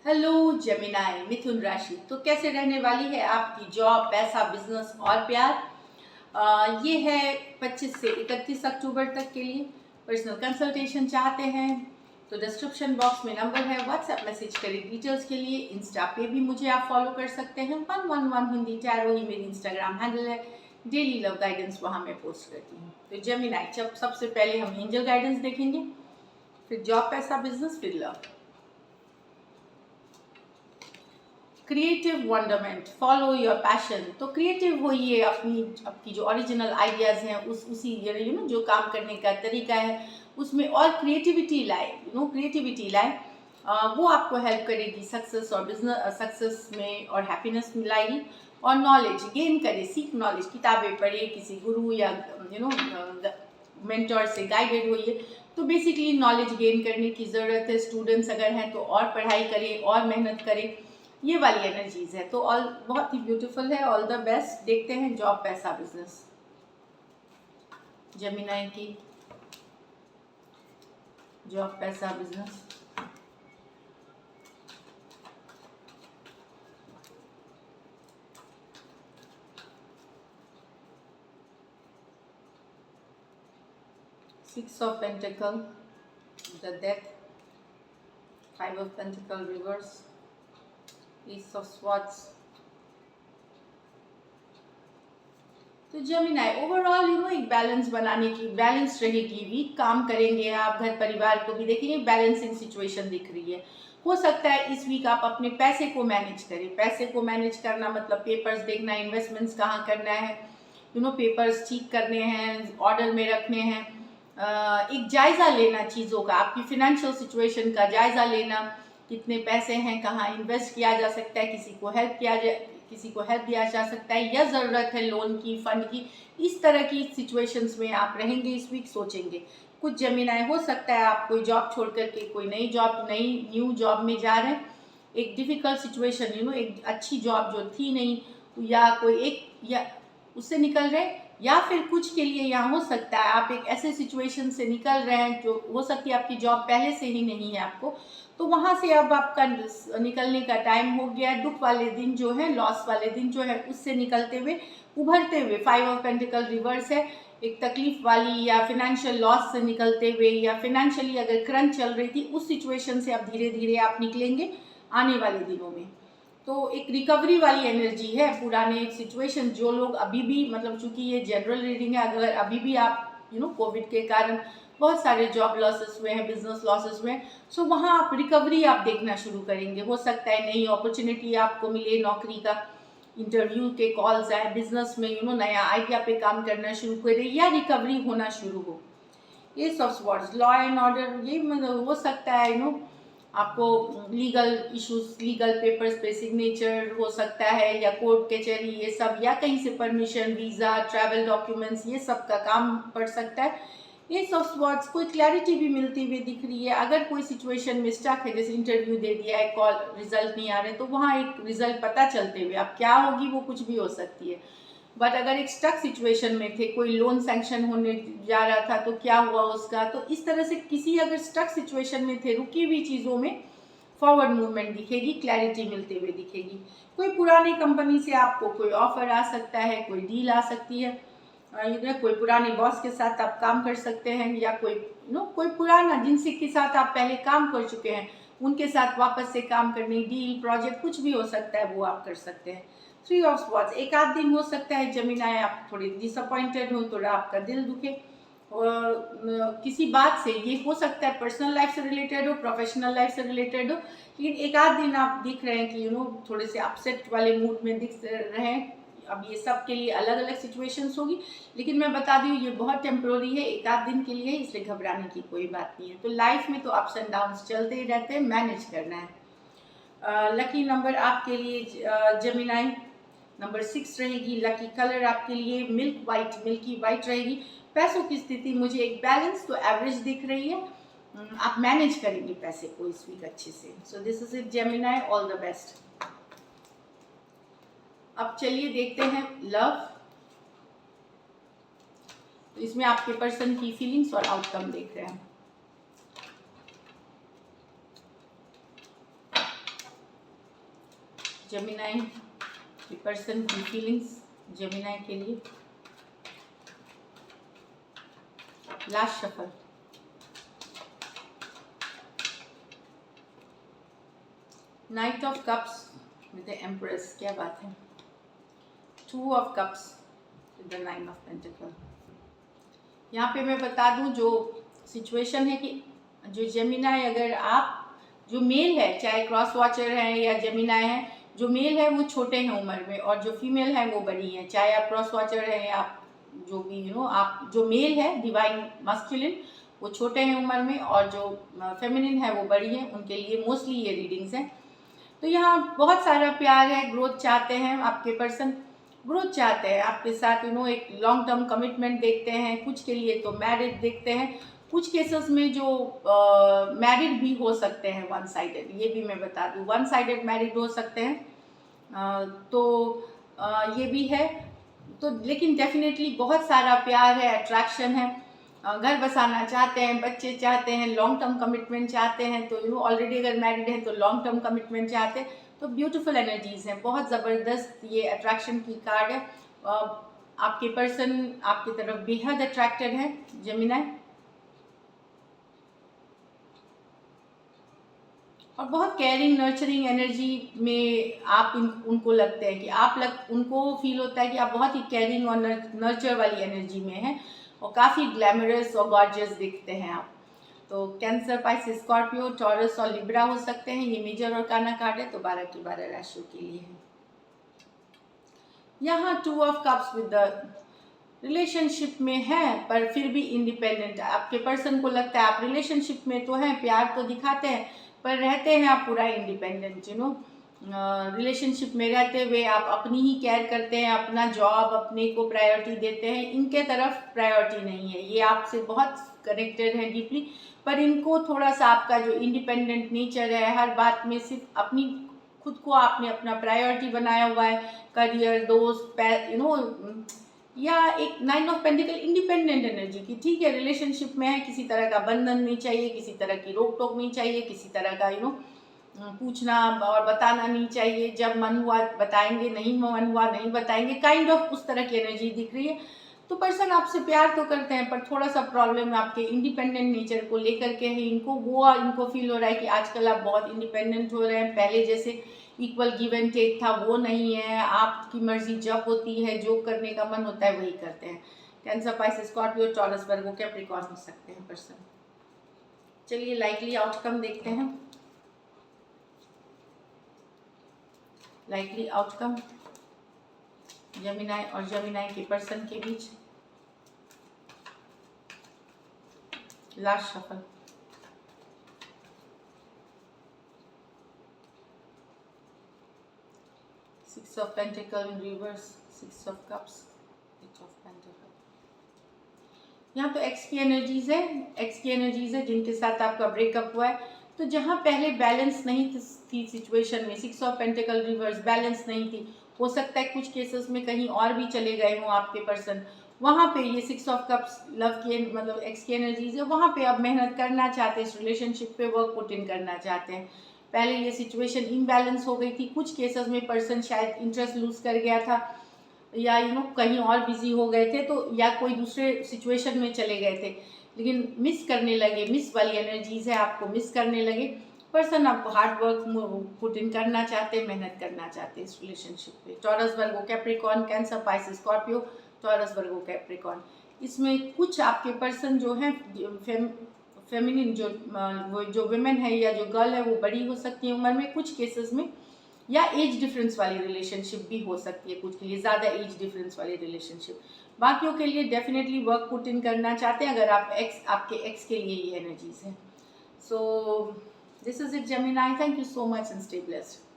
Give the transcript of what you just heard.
Hello Gemini मिथुन राशि। तो कैसे रहने वाली है आपकी जॉब, पैसा, बिजनेस और प्यार। ये है 25 से 31 अक्टूबर तक के लिए। पर्सनल कंसल्टेशन चाहते हैं तो डिस्क्रिप्शन बॉक्स में नंबर है, व्हाट्सएप मैसेज करें डिटेल्स के लिए। इंस्टा पे भी मुझे आप फॉलो कर सकते हैं, 111 हिंदी टैरो ही मेरी इंस्टाग्राम हैंडल है। डेली लव गाइडेंस वहाँ मैं पोस्ट करती हूँ। तो जेमिनाई, जब सबसे पहले हम एंजल गाइडेंस देखेंगे, फिर जॉब, पैसा, बिजनेस, फिर love. Creative wonderment, follow your passion. तो क्रिएटिव होइए, अपनी आपकी जो ओरिजिनल आइडियाज हैं उसी जो काम करने का तरीका है उसमें और क्रिएटिविटी लाए, क्रिएटिविटी लाए। वो आपको हेल्प करेगी सक्सेस और बिजनेस सक्सेस में और हैप्पीनेस लाएगी। और नॉलेज गेन करें, सीख नॉलेज, किताबें पढ़े, किसी गुरु या मेंटर से गाइडेड होइए। तो बेसिकली नॉलेज गेन करने की ज़रूरत है। स्टूडेंट्स अगर हैं तो और पढ़ाई करें और मेहनत करें, ये वाली एनर्जीज है। तो ऑल बहुत ही ब्यूटीफुल है। All the best. देखते हैं जॉब, पैसा, बिजनेस जेमिनाई की। जॉब, पैसा, business. Six of pentacle, the death, five of pentacle reverse, S of swords. तो जेमिनाई ओवरऑल एक बैलेंस बनाने की, बैलेंस रहेगी वीक। काम करेंगे आप, घर परिवार को भी देखेंगे, बैलेंसिंग सिचुएशन दिख रही है। हो सकता है इस वीक आप अपने पैसे को मैनेज करें। पैसे को मैनेज करना मतलब पेपर्स देखना, इन्वेस्टमेंट्स कहाँ करना है, पेपर्स ठीक करने हैं, ऑर्डर में रखने हैं। एक जायजा लेना चीज़ों का, आपकी फिनेंशियल सिचुएशन का जायजा लेना, कितने पैसे हैं, कहाँ इन्वेस्ट किया जा सकता है, किसी को हेल्प दिया जा सकता है, या ज़रूरत है लोन की, फंड की। इस तरह की सिचुएशंस में आप रहेंगे इस वीक, सोचेंगे। कुछ जमीनाएं हो सकता है आप कोई जॉब छोड़ करके कोई नई न्यू जॉब में जा रहे हैं। एक डिफ़िकल्ट सिचुएशन, एक अच्छी जॉब जो थी नहीं, या कोई एक या उससे निकल रहे, या फिर कुछ के लिए यहाँ हो सकता है आप एक ऐसे सिचुएशन से निकल रहे हैं जो हो सकती है आपकी जॉब पहले से ही नहीं है आपको, तो वहाँ से अब आपका निकलने का टाइम हो गया। दुख वाले दिन जो है, लॉस वाले दिन जो है, उससे निकलते हुए, उभरते हुए, फाइव ऑफ पेंटिकल रिवर्स है। एक तकलीफ वाली या फिनेंशियल लॉस से निकलते हुए, या फिनेंशियली अगर क्रंच चल रही थी उस सिचुएशन से अब धीरे धीरे आप निकलेंगे आने वाले दिनों में। तो एक रिकवरी वाली एनर्जी है। पुराने सिचुएशन जो लोग अभी भी, मतलब चूंकि ये जनरल रीडिंग है, अगर अभी भी आप कोविड के कारण बहुत सारे जॉब लॉसेस हुए हैं, बिजनेस लॉसेस हुए हैं, सो वहाँ आप रिकवरी आप देखना शुरू करेंगे। हो सकता है नई अपॉर्चुनिटी आपको मिले, नौकरी का इंटरव्यू के कॉल्स आए, बिजनेस में नया आइडिया पे काम करना शुरू करें, या रिकवरी होना शुरू हो। ये सब वर्ड्स, लॉ एंड ऑर्डर, ये मतलब हो सकता है आपको लीगल इश्यूज, लीगल पेपर्स पे सिग्नेचर हो सकता है, या कोर्ट कचहरी, ये सब, या कहीं से परमिशन, वीज़ा, ट्रैवल डॉक्यूमेंट्स, ये सब का काम पड़ सकता है। ये सब वर्ड्स, कोई क्लैरिटी भी मिलती हुई दिख रही है। अगर कोई सिचुएशन में स्टक है, जैसे इंटरव्यू दे दिया है, कॉल रिजल्ट नहीं आ रहे, तो वहाँ एक रिजल्ट पता चलते हुए अब क्या होगी वो कुछ भी हो सकती है। बट अगर एक स्टक सिचुएशन में थे, कोई लोन सैंक्शन होने जा रहा था तो क्या हुआ उसका, तो इस तरह से किसी अगर स्टक सिचुएशन में थे, रुकी हुई चीज़ों में फॉरवर्ड मूवमेंट दिखेगी, क्लैरिटी मिलते हुए दिखेगी। कोई पुरानी कंपनी से आपको कोई ऑफर आ सकता है, कोई डील आ सकती है, कोई पुराने बॉस के साथ आप काम कर सकते हैं, या कोई पुराना जिनसे के साथ आप पहले काम कर चुके हैं उनके साथ वापस से काम करने, डील, प्रोजेक्ट, कुछ भी हो सकता है, वो आप कर सकते हैं। थ्री ऑफ स्वॉर्ड्स, एक आध दिन हो सकता है जमीनाएं आप थोड़ी डिसअपॉइंटेड हो, थोड़ा आपका दिल दुखे और किसी बात से, ये हो सकता है पर्सनल लाइफ से रिलेटेड हो, प्रोफेशनल लाइफ से रिलेटेड हो, लेकिन एक आध दिन आप दिख रहे हैं कि थोड़े से अपसेट वाले मूड में दिख रहे हैं। अब ये सब के लिए अलग अलग सिचुएशंस होगी, लेकिन मैं बता दी ये बहुत टेम्प्रोरी है, एक आध दिन के लिए, इसलिए घबराने की कोई बात नहीं है। तो लाइफ में तो अप्स एंड डाउन्स चलते ही रहते हैं, मैनेज करना है। लकी नंबर आपके लिए जेमिनाई नंबर 6 रहेगी। लकी कलर आपके लिए मिल्की वाइट रहेगी। पैसों की स्थिति मुझे एक बैलेंस तो एवरेज दिख रही है। आप मैनेज करेंगे पैसे को इस वीक अच्छे से। So this is it Gemini, all the best. अब चलिए देखते हैं लव। तो इसमें आपके पर्सन की फीलिंग्स और आउटकम देख रहे हैं। जेमिनाई की पर्सन की फीलिंग्स जेमिनाई के लिए। Last shuffle. Night of cups with the empress, क्या बात है। 2 of cups with the 9 of pentacle. यहाँ पे मैं बता दूँ जो सिचुएशन है कि जो जेमिनाई, अगर आप जो मेल है, चाहे क्रॉस वॉचर है या जेमिनाई है, जो मेल है वो छोटे हैं उम्र में और जो फीमेल है वो बड़ी है। चाहे आप क्रॉस वॉचर है या आप जो भी आप जो मेल है डिवाइन मस्कुलिन वो छोटे हैं उम्र में और जो फेमिनिन है वो बड़ी है, उनके लिए मोस्टली ये रीडिंग्स हैं। तो यहाँ बहुत सारा प्यार है, ग्रोथ चाहते हैं आपके पर्सन, ग्रोथ चाहते हैं आपके साथ, एक लॉन्ग टर्म कमिटमेंट देखते हैं। कुछ के लिए तो मैरिड देखते हैं, कुछ केसेस में जो मैरिड भी हो सकते हैं वन साइडेड, ये भी मैं बता दूँ, वन साइडेड मैरिड हो सकते हैं। तो ये भी है। तो लेकिन डेफिनेटली बहुत सारा प्यार है, अट्रैक्शन है, घर बसाना चाहते हैं, बच्चे चाहते हैं, लॉन्ग टर्म कमिटमेंट चाहते हैं। तो ऑलरेडी अगर मैरिड है तो लॉन्ग टर्म कमिटमेंट चाहते हैं। तो ब्यूटीफुल एनर्जीज हैं, बहुत ज़बरदस्त ये अट्रैक्शन की कार्ड है। आपके पर्सन आपकी तरफ बेहद अट्रैक्टेड है जेमिनाई, और बहुत केयरिंग नर्चरिंग एनर्जी में आप उनको लगते हैं कि उनको फील होता है कि आप बहुत ही केयरिंग और नर्चर वाली एनर्जी में हैं और काफ़ी ग्लैमरस और गॉर्जियस दिखते हैं आप। तो कैंसर, पाइसिस, स्कॉर्पियो, टॉरस और लिब्रा हो सकते हैं। ये मेजर और काना कार्ड है, तो 12 की 12 राशियों के लिए है। यहाँ 2 of cups with the relationship में है पर फिर भी इंडिपेंडेंट। आपके पर्सन को लगता है आप रिलेशनशिप में तो हैं, प्यार तो दिखाते हैं, पर रहते हैं आप पूरा इंडिपेंडेंट। रिलेशनशिप में रहते हुए आप अपनी ही केयर करते हैं, अपना जॉब, अपने को प्रायोरिटी देते हैं, इनके तरफ प्रायोरिटी नहीं है। ये आपसे बहुत कनेक्टेड है डीपली, पर इनको थोड़ा सा आपका जो इंडिपेंडेंट नेचर है, हर बात में सिर्फ अपनी खुद को आपने अपना प्रायोरिटी बनाया हुआ है, करियर, दोस्त, या एक 9 ऑफ पेंटिकल इंडिपेंडेंट एनर्जी की। ठीक है, रिलेशनशिप में है, किसी तरह का बंधन नहीं चाहिए, किसी तरह की रोक टोक नहीं चाहिए, किसी तरह का पूछना और बताना नहीं चाहिए। जब मन हुआ बताएंगे, नहीं मन हुआ नहीं बताएंगे, काइंड ऑफ उस तरह की एनर्जी दिख रही है। तो पर्सन आपसे प्यार तो करते हैं, पर थोड़ा सा प्रॉब्लम आपके इंडिपेंडेंट नेचर को लेकर के है। इनको फील हो रहा है कि आजकल आप बहुत इंडिपेंडेंट हो रहे हैं, पहले जैसे इक्वल गिव एंड टेक था वो नहीं है। आपकी मर्जी जब होती है, जो करने का मन होता है वही करते हैं। Cancer, Pisces, Scorpio, Taurus, Virgo, Capricorn हो सकते हैं पर्सन। चलिए लाइकली आउटकम देखते हैं। लाइकली आउटकम जेमिनाई और जेमिनाई के पर्सन के बीच। Last shuffle. Six of Pentacles in reverse, 6 of Cups, 8 of Pentacles। यहाँ तो एक्स की एनर्जीज है जिनके साथ आपका ब्रेकअप हुआ है। तो जहाँ पहले बैलेंस नहीं थी सिचुएशन में, 6 ऑफ पेंटिकल रिवर्स बैलेंस नहीं थी, हो सकता है कुछ केसेस में कहीं और भी चले गए हों आपके पर्सन। वहाँ पे ये 6 ऑफ कप्स लव की मतलब एक्स की एनर्जीज है, वहाँ पे आप मेहनत करना चाहते हैं, इस रिलेशनशिप पे वर्क पुट इन करना चाहते हैं। पहले ये सिचुएशन इम्बैलेंस हो गई थी, कुछ केसेस में पर्सन शायद इंटरेस्ट लूज कर गया था, या कहीं और बिजी हो गए थे, तो या कोई दूसरे सिचुएशन में चले गए थे, लेकिन मिस करने लगे। मिस वाली एनर्जीज है, आपको मिस करने लगे। पर्सन आपको हार्ड वर्क पुट इन करना चाहते हैं, मेहनत करना चाहते हैं इस रिलेशनशिप पे। Taurus, Virgo, Capricorn, Cancer, Pisces, Scorpio, Taurus, Virgo, Capricorn. इसमें कुछ आपके पर्सन जो हैं फेमिनिन, जो विमेन है या जो गर्ल है वो बड़ी हो सकती है उम्र में, कुछ केसेस में, या एज डिफरेंस वाली रिलेशनशिप भी हो सकती है, कुछ के लिए ज़्यादा एज डिफरेंस वाली रिलेशनशिप। बाकियों के लिए डेफिनेटली वर्क पुट इन करना चाहते हैं, अगर आपके एक्स के लिए ये एनर्जीज हैं। So this is it Gemini, thank you so much and stay blessed.